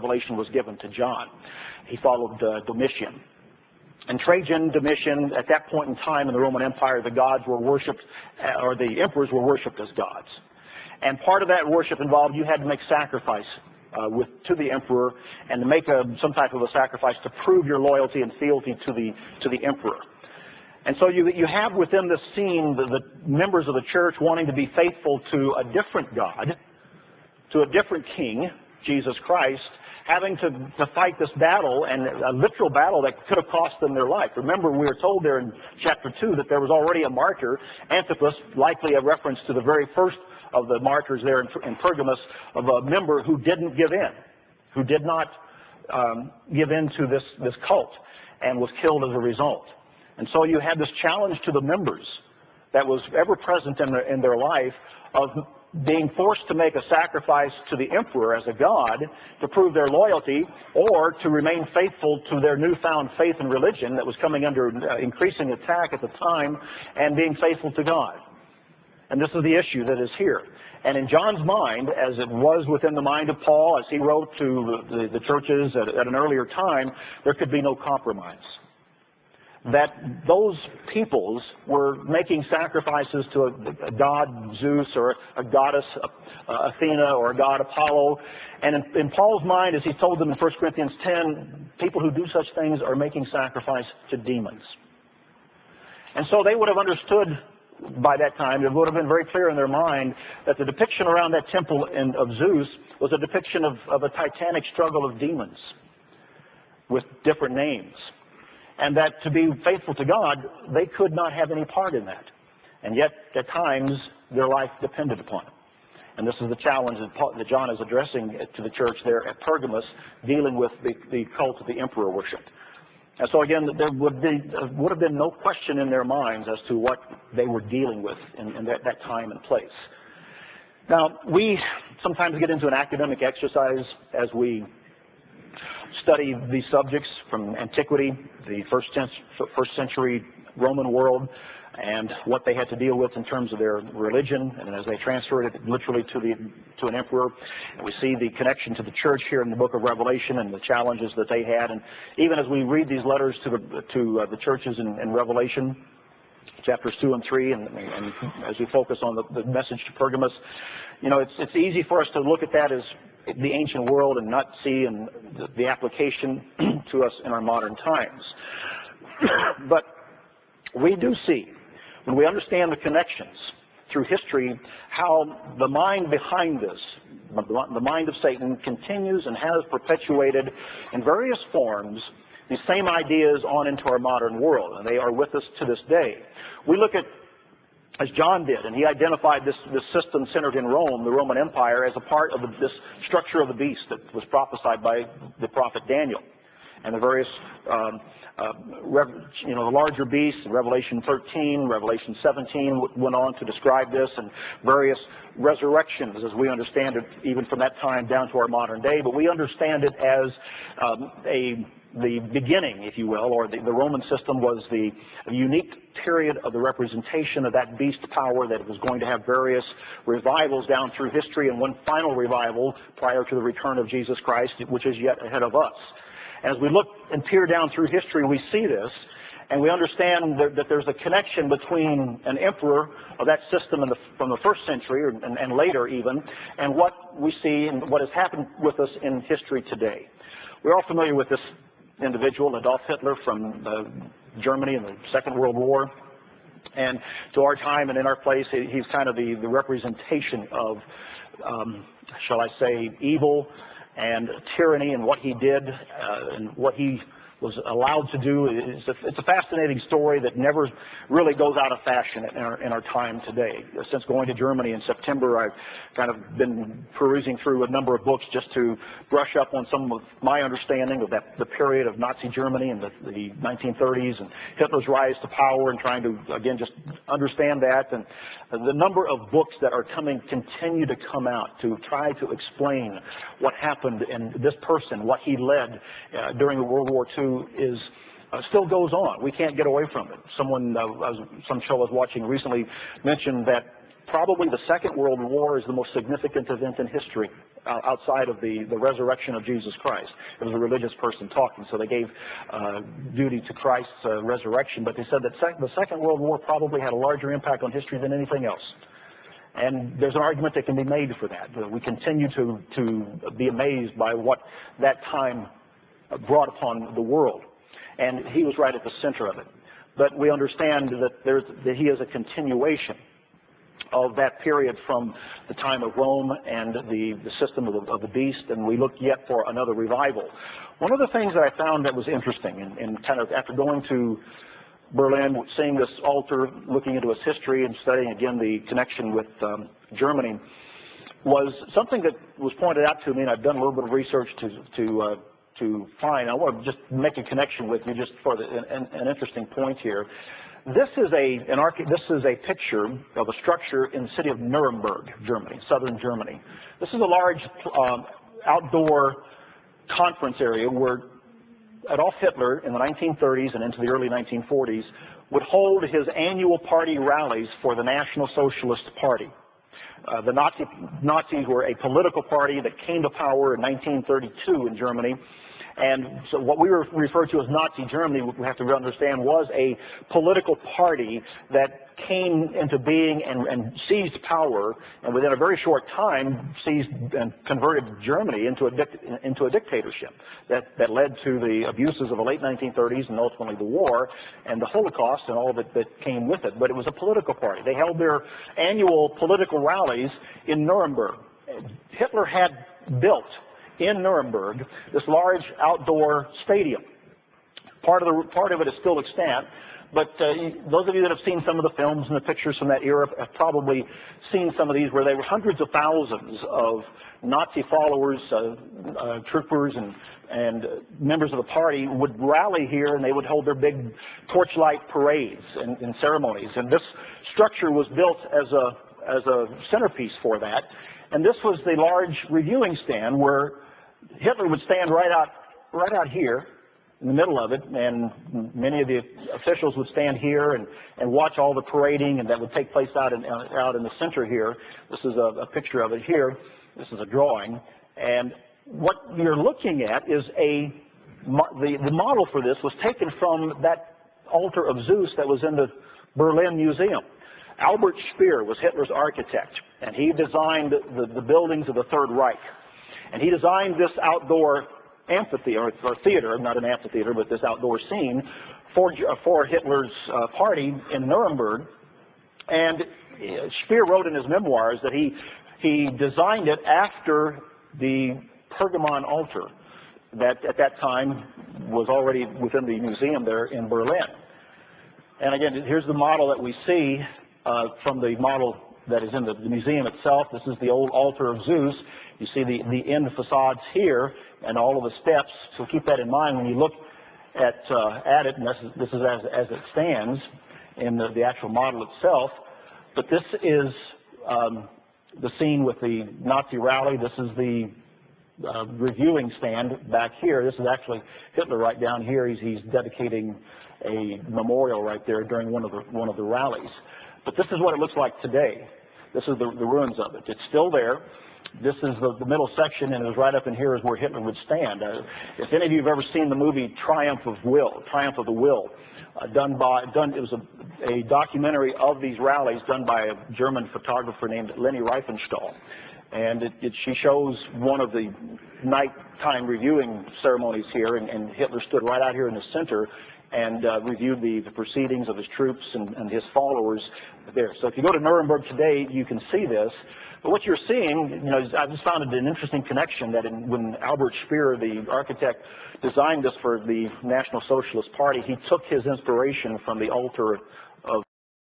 revelation was given to John. He followed Domitian. And Trajan, Domitian, at that point in time in the Roman Empire, the gods were worshipped, or the emperors were worshipped as gods. And part of that worship involved you had to make sacrifice to the emperor, and to make some type of a sacrifice to prove your loyalty and fealty to the emperor. And so you have within this scene the members of the church wanting to be faithful to a different God, to a different king, Jesus Christ, having to fight this battle, and a literal battle that could have cost them their life. Remember, we were told there in chapter 2 that there was already a martyr, Antipas, likely a reference to the very first of the martyrs there in Pergamos, of a member who didn't give in, who did not give in to this cult, and was killed as a result. And so you had this challenge to the members that was ever present in their life of being forced to make a sacrifice to the emperor as a god to prove their loyalty, or to remain faithful to their newfound faith and religion that was coming under increasing attack at the time, and being faithful to God. And this is the issue that is here. And in John's mind, as it was within the mind of Paul, as he wrote to the churches at an earlier time, there could be no compromise. That those peoples were making sacrifices to a god Zeus, or a goddess Athena, or a god Apollo. And in Paul's mind, as he told them in 1 Corinthians 10, people who do such things are making sacrifice to demons. And so they would have understood by that time, it would have been very clear in their mind that the depiction around that temple of Zeus was a depiction of a titanic struggle of demons with different names. And that to be faithful to God, they could not have any part in that. And yet, at times, their life depended upon it. And this is the challenge that John is addressing to the church there at Pergamos, dealing with the cult of the emperor worship. And so again, there would have been no question in their minds as to what they were dealing with in that time and place. Now, we sometimes get into an academic exercise as we study these subjects from antiquity, the first century Roman world, and what they had to deal with in terms of their religion, and as they transferred it literally to an emperor. And we see the connection to the church here in the book of Revelation, and the challenges that they had. And even as we read these letters to the churches in Revelation, chapters 2 and 3, and as we focus on the message to Pergamos, you know, it's easy for us to look at that as the ancient world and not see the application to us in our modern times. But we do see, when we understand the connections through history, how the mind behind this, the mind of Satan, continues and has perpetuated in various forms these same ideas on into our modern world, and they are with us to this day. We look at, as John did, and he identified this system centered in Rome, the Roman Empire, as a part of this structure of the beast that was prophesied by the prophet Daniel. And the various, the larger beasts, Revelation 13, Revelation 17 went on to describe this, and various resurrections, as we understand it, even from that time down to our modern day. But we understand it as the beginning, if you will, or the Roman system was the unique period of the representation of that beast power that was going to have various revivals down through history, and one final revival prior to the return of Jesus Christ, which is yet ahead of us. As we look and peer down through history, we see this, and we understand that there's a connection between an emperor of that system from the first century, and later even, and what we see and what has happened with us in history today. We're all familiar with this individual, Adolf Hitler, from Germany in the Second World War. And to our time and in our place, he's kind of the representation of, shall I say, evil and tyranny, and what he did and what he was allowed to do. It's a fascinating story that never really goes out of fashion in our time today. Since going to Germany in September, I've kind of been perusing through a number of books just to brush up on some of my understanding of the period of Nazi Germany in the 1930s and Hitler's rise to power, and trying to, again, just understand that. And the number of books that are continue to come out to try to explain what happened in this person, what he led during World War II, still goes on. We can't get away from it. Some show I was watching recently mentioned that probably the Second World War is the most significant event in history outside of the resurrection of Jesus Christ. It was a religious person talking, so they gave duty to Christ's resurrection, but they said that the Second World War probably had a larger impact on history than anything else. And there's an argument that can be made for that. We continue to be amazed by what that time brought upon the world. And he was right at the center of it. But we understand that he is a continuation of that period from the time of Rome and the system of the beast, and we look yet for another revival. One of the things that I found that was interesting, and kind of after going to Berlin, seeing this altar, looking into its history, and studying again the connection with Germany, was something that was pointed out to me, and I've done a little bit of research to find. I want to just make a connection with you just for an interesting point here. This is a picture of a structure in the city of Nuremberg, Germany, southern Germany. This is a large outdoor conference area where Adolf Hitler in the 1930s and into the early 1940s would hold his annual party rallies for the National Socialist Party. The Nazis were a political party that came to power in 1932 in Germany. And so what we refer to as Nazi Germany, we have to understand, was a political party that came into being and seized power, and within a very short time seized and converted Germany into a dictatorship that led to the abuses of the late 1930s and ultimately the war and the Holocaust and all that came with it. But it was a political party. They held their annual political rallies in Nuremberg. Hitler had built in Nuremberg this large outdoor stadium. Part of it is still extant, but those of you that have seen some of the films and the pictures from that era have probably seen some of these where there were hundreds of thousands of Nazi followers, troopers, and members of the party would rally here, and they would hold their big torchlight parades and ceremonies. And this structure was built as a centerpiece for that. And this was the large reviewing stand where Hitler would stand right out here in the middle of it, and many of the officials would stand here and watch all the parading, and that would take place out in the center here. This is a picture of it here. This is a drawing, and what you're looking at is the model for this was taken from that altar of Zeus that was in the Berlin Museum. Albert Speer was Hitler's architect, and he designed the buildings of the Third Reich. And he designed this outdoor amphitheater, or theater, not an amphitheater, but this outdoor scene for Hitler's party in Nuremberg. And Speer wrote in his memoirs that he designed it after the Pergamon altar that at that time was already within the museum there in Berlin. And again, here's the model that we see from the model that is in the museum itself. This is the old altar of Zeus. You see the end facades here and all of the steps. So keep that in mind when you look at it. And this is as it stands in the actual model itself. But this is the scene with the Nazi rally. This is the reviewing stand back here. This is actually Hitler right down here. He's dedicating a memorial right there during one of the rallies. But this is what it looks like today. This is the ruins of it. It's still there. This is the middle section, and it was right up in here is where Hitler would stand. If any of you have ever seen the movie Triumph of the Will, it was a documentary of these rallies done by a German photographer named Leni Riefenstahl. And she shows one of the nighttime reviewing ceremonies here, and Hitler stood right out here in the center and reviewed the proceedings of his troops and his followers there. So if you go to Nuremberg today, you can see this. But what you're seeing, I just found it an interesting connection that when Albert Speer, the architect, designed this for the National Socialist Party, he took his inspiration from the altar